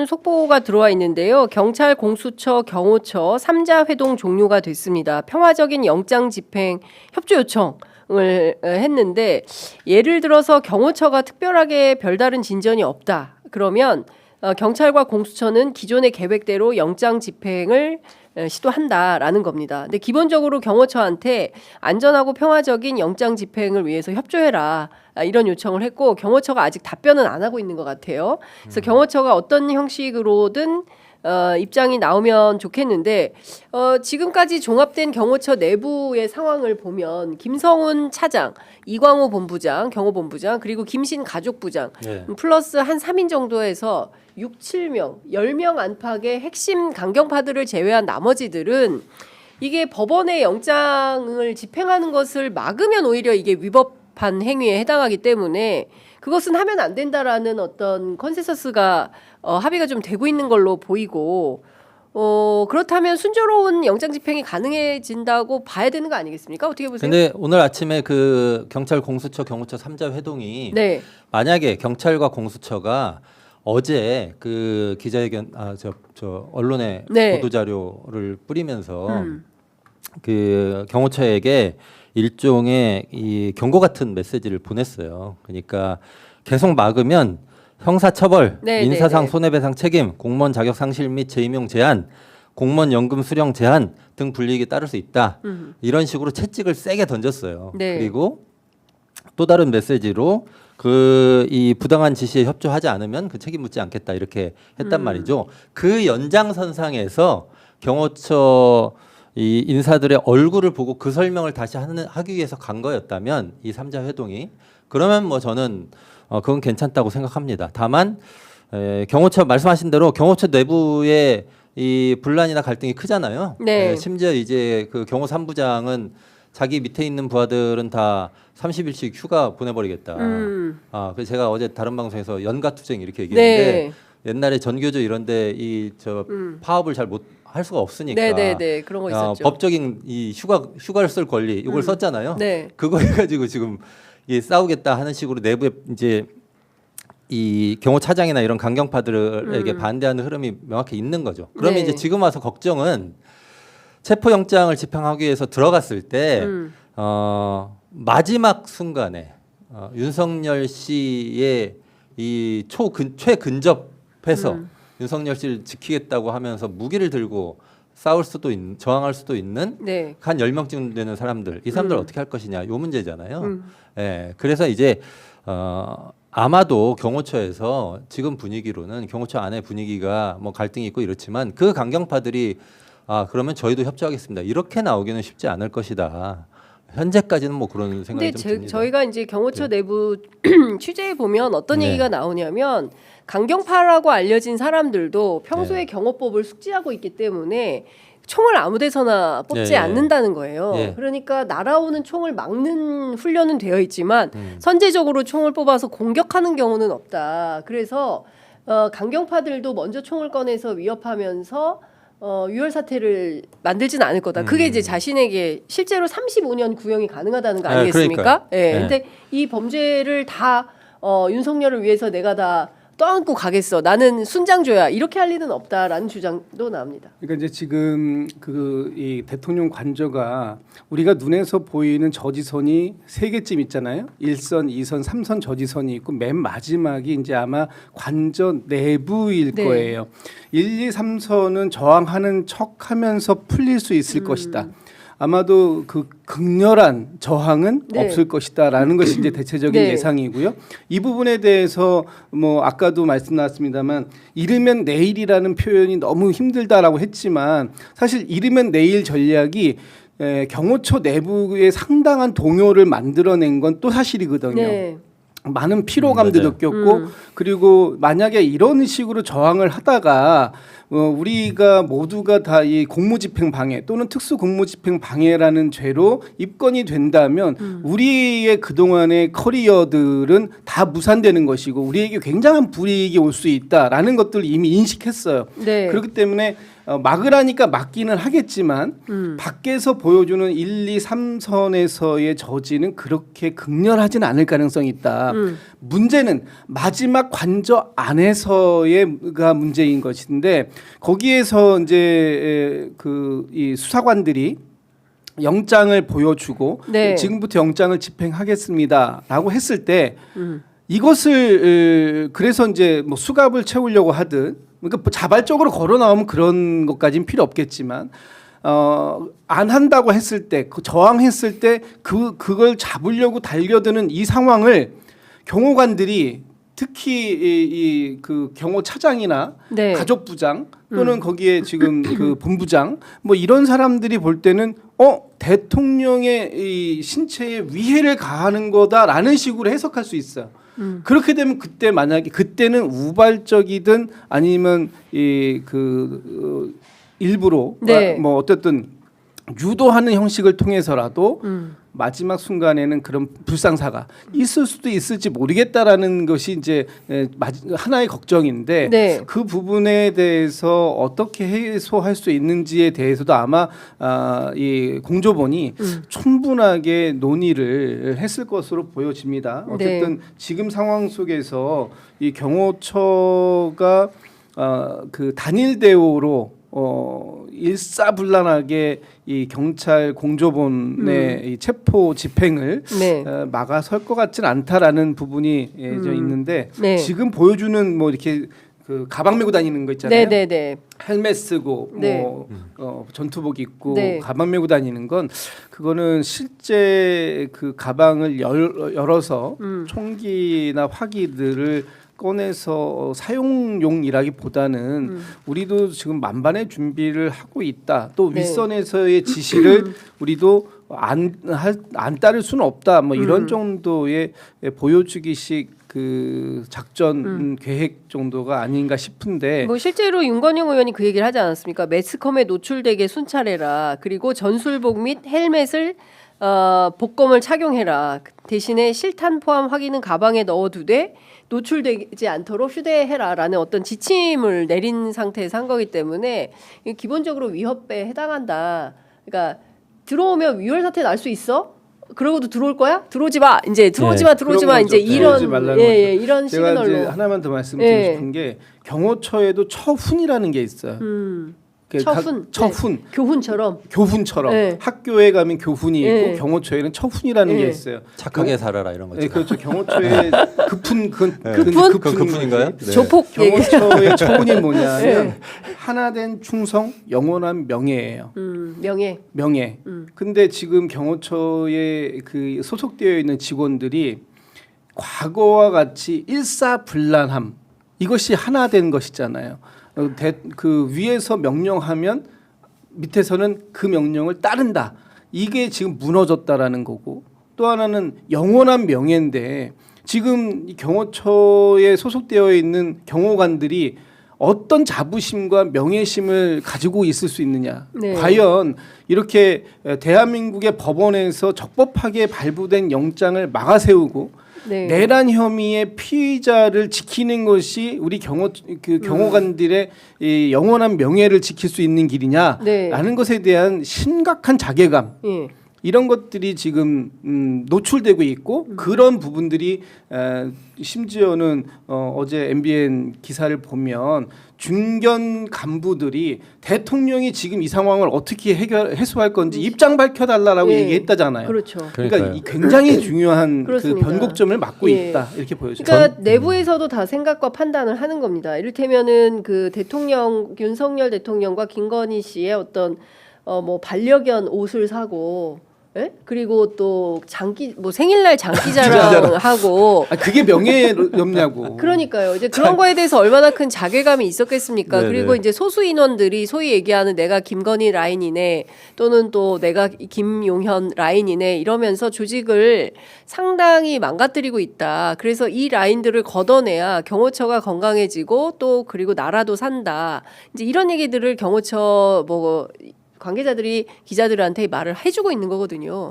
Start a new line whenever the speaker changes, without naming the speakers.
새로운 속보가 들어와 있는데요. 경찰, 공수처, 경호처 3자 회동 종료가 됐습니다. 평화적인 영장 집행 협조 요청을 했는데 예를 들어서 경호처가 특별하게 별다른 진전이 없다. 그러면 경찰과 공수처는 기존의 계획대로 영장 집행을 시도한다라는 겁니다. 근데 기본적으로 경호처한테 안전하고 평화적인 영장 집행을 위해서 협조해라 이런 요청을 했고 경호처가 아직 답변은 안 하고 있는 것 같아요. 그래서 경호처가 어떤 형식으로든 입장이 나오면 좋겠는데 지금까지 종합된 경호처 내부의 상황을 보면 김성훈 차장, 이광호 본부장, 경호본부장 그리고 김신 가족부장 플러스 한 3인 정도에서 6, 7명, 10명 안팎의 핵심 강경파들을 제외한 나머지들은 이게 법원의 영장을 집행하는 것을 막으면 오히려 이게 위법한 행위에 해당하기 때문에 그것은 하면 안 된다라는 어떤 컨센서스가 합의가 좀 되고 있는 걸로 보이고 그렇다면 순조로운 영장 집행이 가능해진다고 봐야 되는 거 아니겠습니까? 어떻게 보세요?
근데 오늘 아침에 그 경찰, 공수처, 경호처 3자 회동이
네.
만약에 경찰과 공수처가 어제 그 기자회견 저 언론에
네.
보도 자료를 뿌리면서 그 경호처에게 일종의 이 경고 같은 메시지를 보냈어요. 그러니까 계속 막으면 형사처벌,
네,
인사상
네, 네.
손해배상 책임, 공무원 자격 상실 및 재임용 제한, 공무원 연금 수령 제한 등 불이익이 따를 수 있다. 이런 식으로 채찍을 세게 던졌어요.
네.
그리고 또 다른 메시지로 그 이 부당한 지시에 협조하지 않으면 그 책임 묻지 않겠다 이렇게 했단 말이죠. 그 연장선상에서 경호처 이 인사들의 얼굴을 보고 그 설명을 다시 하기 위해서 간 거였다면 이 3자 회동이 그러면 뭐 저는 그건 괜찮다고 생각합니다. 다만 경호처 말씀하신 대로 경호처 내부에 이 분란이나 갈등이 크잖아요.
네.
심지어 이제 그 경호 3부장은 자기 밑에 있는 부하들은 다 30일씩 휴가 보내버리겠다. 그래서 제가 어제 다른 방송에서 연가투쟁 이렇게 얘기했는데
네.
옛날에 전교조 이런데 이 저 파업을 잘 못 할 수가 없으니까.
네네네 그런 거 있었죠.
법적인 이 휴가를 쓸 권리 이걸 썼잖아요.
네.
그거 해가지고 지금 이 싸우겠다 하는 식으로 내부에 이제 이 경호차장이나 이런 강경파들에게 반대하는 흐름이 명확히 있는 거죠. 그러면
네.
이제 지금 와서 걱정은 체포영장을 집행하기 위해서 들어갔을 때 마지막 순간에 윤석열 씨의 이 최근접해서 윤석열 씨를 지키겠다고 하면서 무기를 들고 싸울 수도 저항할 수도 있는
네.
한 10명쯤 되는 사람들 이 사람들 어떻게 할 것이냐 요 문제잖아요. 그래서 이제 아마도 경호처에서 지금 분위기로는 경호처 안에 분위기가 뭐 갈등이 있고 이렇지만 그 강경파들이 그러면 저희도 협조하겠습니다. 이렇게 나오기는 쉽지 않을 것이다. 현재까지는 뭐 그런 생각이 좀 듭니다.
저희가 이제 경호처 내부 취재해 보면 어떤
네.
얘기가 나오냐면 강경파라고 알려진 사람들도 평소에 경호법을 숙지하고 있기 때문에 총을 아무데서나 뽑지
예, 예.
않는다는 거예요.
예.
그러니까 날아오는 총을 막는 훈련은 되어 있지만 선제적으로 총을 뽑아서 공격하는 경우는 없다. 그래서 강경파들도 먼저 총을 꺼내서 위협하면서 유혈 사태를 만들지는 않을 거다. 그게 이제 자신에게 실제로 35년 구형이 가능하다는 거 아니겠습니까? 예. 근데 이 범죄를 다 윤석열을 위해서 내가 다 떠안고 가겠어. 나는 순장조야. 이렇게 할 리는 없다라는 주장도 나옵니다.
그러니까 이제 지금 이 대통령 관저가 우리가 눈에서 보이는 저지선이 3개쯤 있잖아요. 1선, 2선, 3선 저지선이 있고 맨 마지막이 이제 아마 관저 내부일
네.
거예요. 1, 2, 3선은 저항하는 척하면서 풀릴 수 있을 것이다. 아마도 그 극렬한 저항은
네.
없을 것이다라는 것이 이제 대체적인
네.
예상이고요. 이 부분에 대해서 뭐 아까도 말씀 나왔습니다만 이르면 내일이라는 표현이 너무 힘들다라고 했지만 사실 이르면 내일 전략이 경호처 내부에 상당한 동요를 만들어낸 건 또 사실이거든요.
네.
많은 피로감도
맞아요.
느꼈고 그리고 만약에 이런 식으로 저항을 하다가 우리가 모두가 다 이 공무집행 방해 또는 특수공무집행 방해라는 죄로 입건이 된다면 우리의 그동안의 커리어들은 다 무산되는 것이고 우리에게 굉장한 불이익이 올 수 있다라는 것들을 이미 인식했어요.
네.
그렇기 때문에 막으라니까 막기는 하겠지만 밖에서 보여주는 1, 2, 3선에서의 저지는 그렇게 극렬하진 않을 가능성이 있다. 문제는 마지막 관저 안에서의가 문제인 것인데 거기에서 이제 이 수사관들이 영장을 보여주고
네.
지금부터 영장을 집행하겠습니다라고 했을 때 이것을 그래서 이제 뭐 수갑을 채우려고 하든 그러니까 자발적으로 걸어 나오면 그런 것까지는 필요 없겠지만 안 한다고 했을 때 저항했을 때 그걸 잡으려고 달려드는 이 상황을 경호관들이 특히 그 경호 차장이나
네.
가족부장 또는 거기에 지금 그 본부장 뭐 이런 사람들이 볼 때는 대통령의 이 신체에 위해를 가하는 거다라는 식으로 해석할 수 있어요. 그렇게 되면 그때 만약에 그때는 우발적이든 아니면 일부러
네.
뭐 어쨌든 유도하는 형식을 통해서라도 마지막 순간에는 그런 불상사가 있을 수도 있을지 모르겠다라는 것이 이제 하나의 걱정인데
네.
그 부분에 대해서 어떻게 해소할 수 있는지에 대해서도 아마 이 공조본이 충분하게 논의를 했을 것으로 보여집니다. 어쨌든
네.
지금 상황 속에서 이 경호처가 그 단일 대우로 일사불란하게 이 경찰 공조본의 이 체포 집행을
네.
막아설 것 같지는 않다라는 부분이 좀 있는데
네.
지금 보여주는 뭐 이렇게 그 가방 메고 다니는 거 있잖아요.
네네네.
헬멧 쓰고
네.
뭐 전투복 입고
네.
가방 메고 다니는 건 그거는 실제 그 가방을 열어서 총기나 화기들을 꺼내서 사용용이라기보다는 우리도 지금 만반의 준비를 하고 있다. 또
네.
윗선에서의 지시를 우리도 안 따를 수는 없다. 뭐 이런 정도의 보여주기식 그 작전 계획 정도가 아닌가 싶은데
뭐 실제로 윤건영 의원이 그 얘기를 하지 않았습니까? 매스컴에 노출되게 순찰해라. 그리고 전술복 및 헬멧을 복검을 착용해라. 대신에 실탄 포함 확인은 가방에 넣어두되 노출되지 않도록 휴대해라라는 어떤 지침을 내린 상태에서 한 거기 때문에 이게 기본적으로 위협에 해당한다. 그러니까 들어오면 위헌 사태 날 수 있어? 그러고도 들어올 거야? 들어오지 마. 이제 들어오지 마. 들어오지 마.
그런
이제
거죠. 들어오지
이런
말라는
이런
제가 이제
시그널로.
하나만 더 말씀드리고
예.
싶은 게 경호처에도 처훈이라는 게 있어요. 그
처훈.
처훈.
네. 교훈처럼.
교훈처럼
네.
학교에 가면 교훈이 있고
네.
경호처에는 처훈이라는
네.
게 있어요.
착하게 살아라 이런 거죠.
네, 그렇죠. 경호처의 급훈
급훈인가요? 네.
조폭 얘기.
경호처의 처훈이 뭐냐면 하나된 충성, 영원한 명예예요.
명예.
명예. 근데 지금 경호처에 그 소속되어 있는 직원들이 과거와 같이 일사불란함 이것이 하나된 것이잖아요. 그 위에서 명령하면 밑에서는 그 명령을 따른다. 이게 지금 무너졌다라는 거고 또 하나는 영원한 명예인데 지금 이 경호처에 소속되어 있는 경호관들이 어떤 자부심과 명예심을 가지고 있을 수 있느냐.
네.
과연 이렇게 대한민국의 법원에서 적법하게 발부된 영장을 막아세우고
네.
내란 혐의의 피의자를 지키는 것이 우리 경호관들의 이 영원한 명예를 지킬 수 있는 길이냐라는
네.
것에 대한 심각한 자괴감
예.
이런 것들이 지금 노출되고 있고 그런 부분들이 심지어는 어제 MBN 기사를 보면 중견 간부들이 대통령이 지금 이 상황을 어떻게 해소할 건지 입장 밝혀달라고
예.
얘기했다잖아요.
그렇죠.
그러니까 이 굉장히 중요한 그
그렇습니다.
변곡점을 맞고
예.
있다 이렇게 보여져요.
그러니까 내부에서도 다 생각과 판단을 하는 겁니다. 이를테면은 그 대통령 윤석열 대통령과 김건희 씨의 어떤 뭐 반려견 옷을 사고, 예? 그리고 또 장기 뭐 생일날 장기 자랑하고.
그게 명예롭냐고.
그러니까요. 이제 그런 거에 대해서 얼마나 큰 자괴감이 있었겠습니까?
네네.
그리고 이제 소수 인원들이 소위 얘기하는 내가 김건희 라인이네 또는 또 내가 김용현 라인이네 이러면서 조직을 상당히 망가뜨리고 있다. 그래서 이 라인들을 걷어내야 경호처가 건강해지고 또 그리고 나라도 산다. 이제 이런 얘기들을 경호처 뭐 관계자들이 기자들한테 말을 해주고 있는 거거든요.